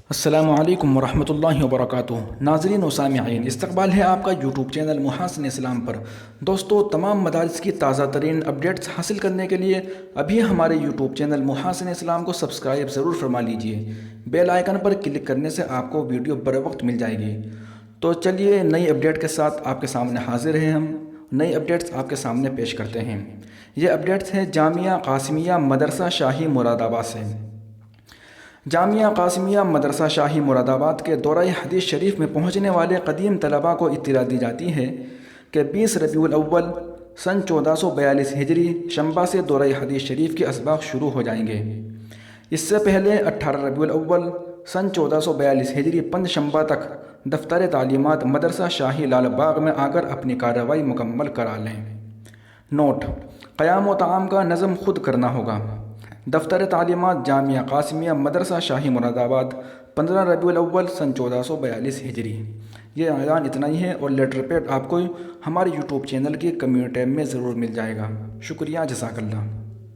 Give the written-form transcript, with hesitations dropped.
السلام علیکم ورحمۃ اللہ وبرکاتہ۔ ناظرین و سامعین، استقبال ہے آپ کا یوٹیوب چینل محاسن اسلام پر۔ دوستو، تمام مدارس کی تازہ ترین اپڈیٹس حاصل کرنے کے لیے ابھی ہمارے یوٹیوب چینل محاسن اسلام کو سبسکرائب ضرور فرما لیجئے۔ بیل آئیکن پر کلک کرنے سے آپ کو ویڈیو بر وقت مل جائے گی۔ تو چلیے نئی اپڈیٹ کے ساتھ آپ کے سامنے حاضر ہیں۔ ہم نئی اپڈیٹس آپ کے سامنے پیش کرتے ہیں۔ یہ اپڈیٹس ہے جامعہ قاسمیہ مدرسہ شاہی مراد آباد سے۔ جامعہ قاسمیہ مدرسہ شاہی مراد آباد کے دورہ حدیث شریف میں پہنچنے والے قدیم طلباء کو اطلاع دی جاتی ہے کہ 20 ربیع الاول سن 1442 ہجری شنبہ سے دورہ حدیث شریف کے اسباق شروع ہو جائیں گے۔ اس سے پہلے 18 ربیع الاول سن 1442 ہجری پنج شنبہ تک دفتر تعلیمات مدرسہ شاہی لال باغ میں آ کر اپنی کارروائی مکمل کرا لیں۔ نوٹ: قیام و طعام کا نظم خود کرنا ہوگا۔ دفتر تعلیمات جامعہ قاسمیہ مدرسہ شاہی مراد آباد، 15 ربیع الاول سن 1442 ہجری۔ یہ اعلان اتنا ہی ہے، اور لیٹر پیڈ آپ کو ہمارے یوٹیوب چینل کی کمیونٹی ٹیب میں ضرور مل جائے گا۔ شکریہ، جزاک اللہ۔